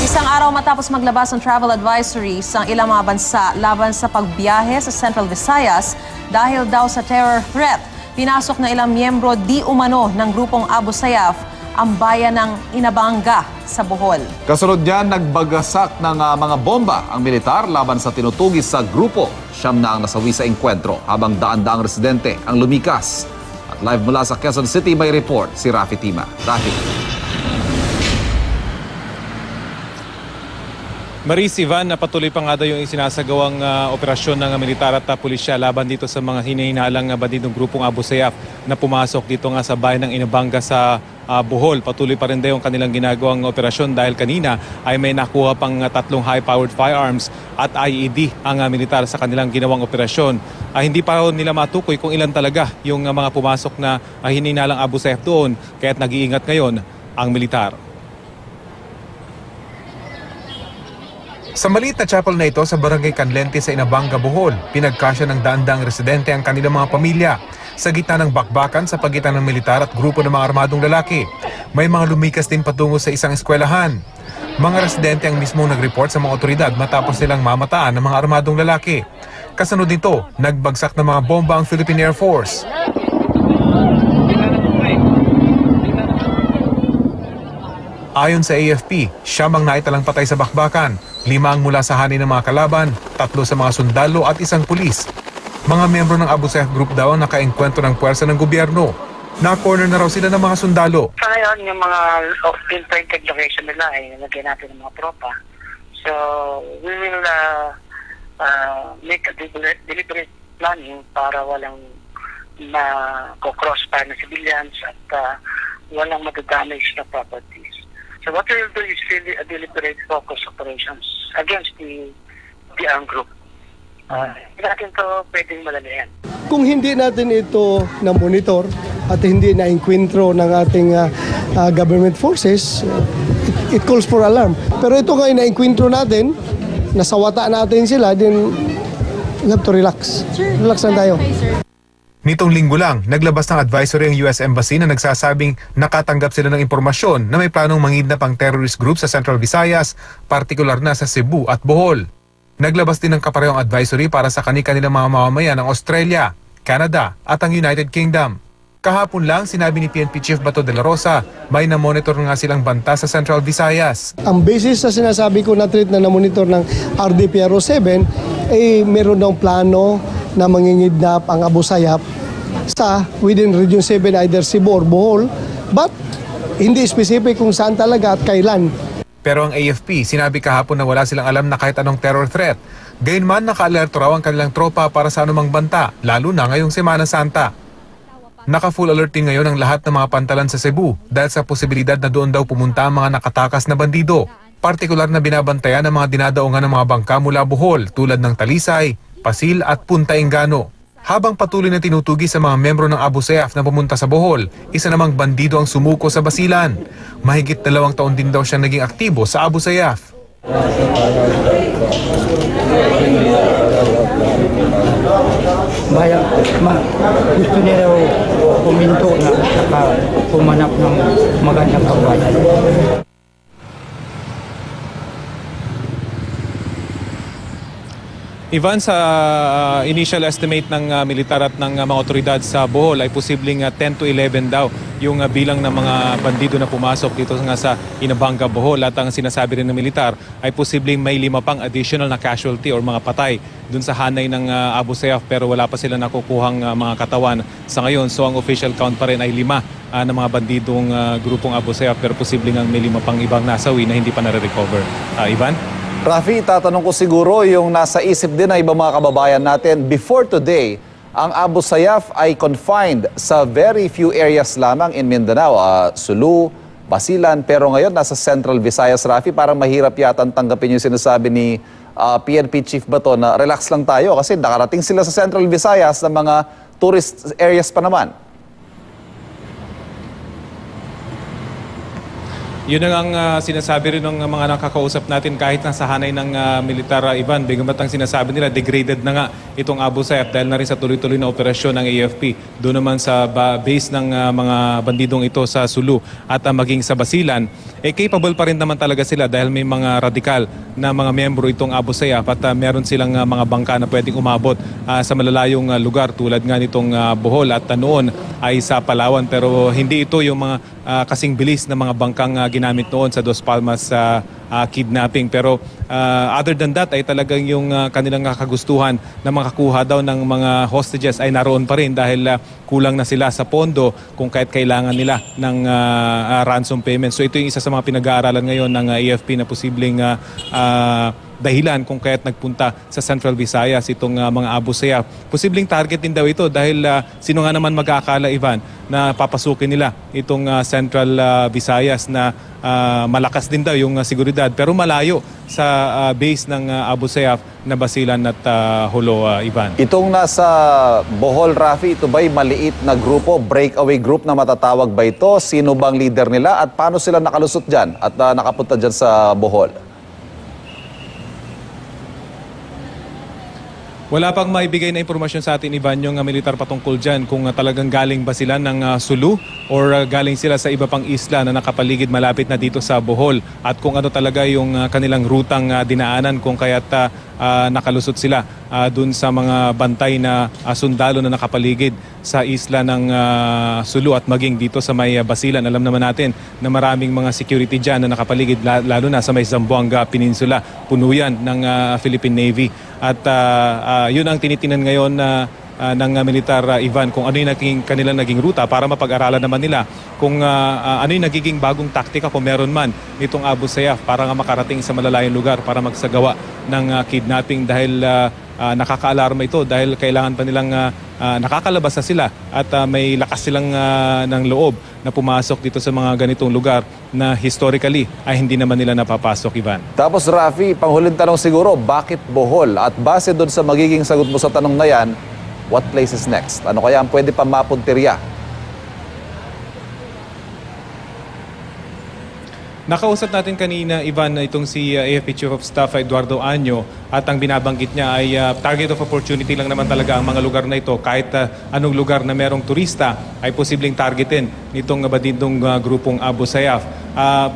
Isang araw matapos maglabas ng travel advisory sa ilang mga bansa laban sa pagbiyahe sa Central Visayas dahil daw sa terror threat, pinasok na ilang miyembro di umano ng grupong Abu Sayyaf ang bayan ng Inabanga sa Bohol. Kasunod niyan, nagbagasak ng mga bomba ang militar laban sa tinutugis sa grupo. Siyam na ang nasawi sa engkwentro habang daan-daang residente ang lumikas. At live mula sa Quezon City may report si Rafi Tima. Rafi. Maris, Ivan, patuloy pa nga daw yung isinasagawang operasyon ng militar at pulisya laban dito sa mga hinihinalang bandidong grupong Abu Sayyaf na pumasok dito nga sa bayan ng Inabanga sa Bohol. Patuloy pa rin daw yung kanilang ginagawang operasyon dahil kanina ay may nakuha pang 3 high-powered firearms at IED ang militar sa kanilang ginawang operasyon. Hindi pa nila matukoy kung ilan talaga yung mga pumasok na hinihinalang Abu Sayyaf doon, kaya't nag-iingat ngayon ang militar. Sa maliit na chapel na ito sa Barangay Canlente sa Inabanga, Bohol, pinagkasya ng daan-daang residente ang kanilang mga pamilya sa gitna ng bakbakan sa pagitan ng militar at grupo ng mga armadong lalaki. May mga lumikas din patungo sa isang eskwelahan. Mga residente ang mismong nag-report sa mga otoridad matapos nilang mamataan ng mga armadong lalaki. Kasunod nito, nagbagsak ng mga bomba ang Philippine Air Force. Ayon sa AFP, siyam ang naitalang patay sa bakbakan, 5 ang mula sa hanin ng mga kalaban, 3 sa mga sundalo at 1 pulis. Mga miyembro ng Abu Sayyaf Group daw ang nakaengkwentro ng puwersa ng gobyerno. Na-corner na raw sila ng mga sundalo. Sa ngayon, yung mga pinpointed location nila ay nilagyan natin ng mga tropa. So, we will make a deliberate planning para walang ma-crossfire na civilians at walang madadamage na properties. So what we will do is really a deliberate focus operations against the armed group. Hindi natin ito pwedeng malalayan. Kung hindi natin ito na-monitor at hindi na-enkwentro ng ating government forces, it calls for alarm. Pero ito nga na-enkwentro natin, nasawata natin sila, then we have to relax. Relax lang tayo. Nitong linggo lang, naglabas ng advisory ang US Embassy na nagsasabing nakatanggap sila ng impormasyon na may planong mangidnap ang terrorist group sa Central Visayas, partikular na sa Cebu at Bohol. Naglabas din ng kaparehong advisory para sa kanilang mga mamamayan ng Australia, Canada at ang United Kingdom. Kahapon lang, sinabi ni PNP Chief Bato de la Rosa, may na-monitor nga silang banta sa Central Visayas. Ang basis sa sinasabi ko na treat na na-monitor ng RDPRO 7, ay meron daw plano na mangingidnap ang Abu Sayyaf sa within Region 7, either Cebu or Bohol, but hindi specific kung saan talaga at kailan. Pero ang AFP, sinabi kahapon na wala silang alam na kahit anong terror threat. Gayunman, naka-alerto raw ang kanilang tropa para sa anumang banta, lalo na ngayong Semana Santa. Naka-full alert din ngayon ang lahat ng mga pantalan sa Cebu dahil sa posibilidad na doon daw pumunta ang mga nakatakas na bandido. Partikular na binabantayan ang mga dinadaungan ng mga bangka mula Bohol tulad ng Talisay, Pasil at Punta Engano. Habang patuloy na tinutugi sa mga membro ng Abu Sayyaf na pumunta sa Bohol, isa namang bandido ang sumuko sa Basilan. Mahigit 2 taon din daw siyang naging aktibo sa Abu Sayyaf. Gusto nila puminto na saka pumanap ng magandang kabayan. Ivan, sa initial estimate ng militar at ng mga otoridad sa Bohol ay posibleng 10 to 11 daw yung bilang ng mga bandido na pumasok dito nga sa Inabanga, Bohol. At ang sinasabi rin ng militar ay posibleng may 5 pang additional na casualty or mga patay dun sa hanay ng Abu Sayyaf, pero wala pa sila nakukuhang mga katawan sa ngayon. So ang official count pa rin ay 5 ng mga bandidong grupong Abu Sayyaf, pero posibleng ang may 5 pang ibang nasawi na hindi pa nare-recover. Ivan? Rafi, tatanong ko siguro yung nasa isip din ng ibang mga kababayan natin. Before today, ang Abu Sayyaf ay confined sa very few areas lamang in Mindanao. Sulu, Basilan, pero ngayon nasa Central Visayas. Rafi, parang mahirap yata tanggapin yung sinasabi ni PNP Chief Bato na relax lang tayo kasi nakarating sila sa Central Visayas ng mga tourist areas pa naman. Yun ang sinasabi rin ng mga nakakausap natin kahit nasa hanay ng militar, Ivan. Bagamat ang sinasabi nila, degraded na nga itong Abu Sayyaf dahil na rin sa tuloy-tuloy na operasyon ng AFP. Doon naman sa base ng mga bandidong ito sa Sulu at maging sa Basilan, capable pa rin naman talaga sila dahil may mga radikal na mga miyembro itong Abu Sayyaf at meron silang mga bangka na pwedeng umabot sa malalayong lugar tulad nga nitong Bohol at noon ay sa Palawan. Pero hindi ito yung mga kasing bilis na mga bangkang ginamit noon sa Dos Palmas kidnapping. Pero other than that ay talagang yung kanilang kagustuhan na makakuha daw ng mga hostages ay naroon pa rin dahil kulang na sila sa pondo kung kahit kailangan nila ng ransom payment. So ito yung isa sa mga pinag-aaralan ngayon ng AFP na posibleng dahilan kung kaya't nagpunta sa Central Visayas itong mga Abu Sayyaf. Posibleng target din daw ito dahil sino nga naman mag-aakala, Ivan, na papasukin nila itong Central Visayas na malakas din daw yung seguridad pero malayo sa base ng Abu Sayyaf na Basilan at Jolo, Ivan. Itong nasa Bohol, Rafi, ito ba'y maliit na grupo, breakaway group na matatawag ba ito? Sino bang leader nila at paano sila nakalusot dyan at nakapunta dyan sa Bohol? Wala pang maibigay na impormasyon sa atin, Ivan, yung militar patungkol dyan kung talagang galing ba sila ng Sulu or galing sila sa iba pang isla na nakapaligid malapit na dito sa Bohol at kung ano talaga yung kanilang rutang dinaanan kung kaya't nakalusot sila dun sa mga bantay na sundalo na nakapaligid sa isla ng Sulu at maging dito sa may Basilan. Alam naman natin na maraming mga security dyan na nakapaligid lalo na sa may Zamboanga Peninsula. Puno yan ng Philippine Navy. At yun ang tinitinan ngayon ng militar, Ivan, kung ano yung kanilang naging ruta para mapag-aralan naman nila kung ano yung nagiging bagong taktika kung meron man nitong Abu Sayyaf para nga makarating sa malalayong lugar para magsagawa ng kidnapping dahil nakaka-alarma ito dahil kailangan pa nilang nakakalabas na sila at may lakas silang ng loob na pumasok dito sa mga ganitong lugar na historically ay hindi naman nila napapasok, Ivan. Tapos Rafi, panghuling tanong siguro, bakit Bohol? At base doon sa magiging sagot mo sa tanong na yan, what place is next? Ano kaya ang pwede pa mapuntirya? Nakausap natin kanina, Ivan, na itong si AFP Chief of Staff Eduardo Año at ang binabanggit niya ay target of opportunity lang naman talaga ang mga lugar na ito. Kahit anong lugar na merong turista ay posibleng targetin nitong bandidong grupong Abu Sayyaf.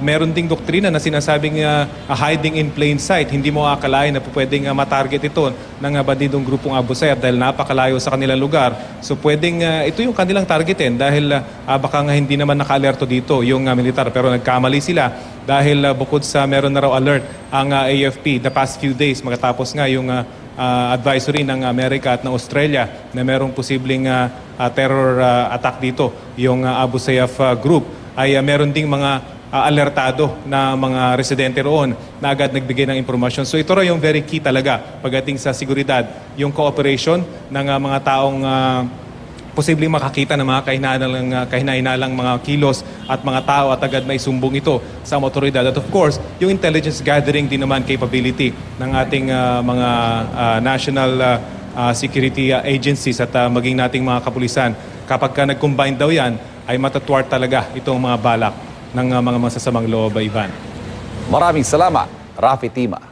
Meron ding doktrina na sinasabing hiding in plain sight. Hindi mo akalain na pwedeng matarget ito ng bandidong grupong Abu Sayyaf dahil napakalayo sa kanilang lugar. So pwedeng ito yung kanilang targetin dahil baka nga hindi naman naka-alerto dito yung militar pero nagkamali sila dahil bukod sa meron na raw alert ang AFP the past few days magkatapos nga yung advisory ng Amerika at ng Australia na merong posibleng terror attack dito yung Abu Sayyaf group ay meron ding mga alertado na mga residente roon na agad nagbigay ng impormasyon. So ito raw yung very key talaga pagdating sa seguridad, yung cooperation ng mga taong posibleng makakita ng mga kahinalang mga kilos at mga tao at agad may sumbong ito sa otoridad. At of course, yung intelligence gathering din naman capability ng ating mga national security agencies at maging nating mga kapulisan. Kapag nag-combine daw yan, ay matatuwar talaga itong mga balak ng mga masasamang loob, Ivan. Maraming salamat, Rafi Tima.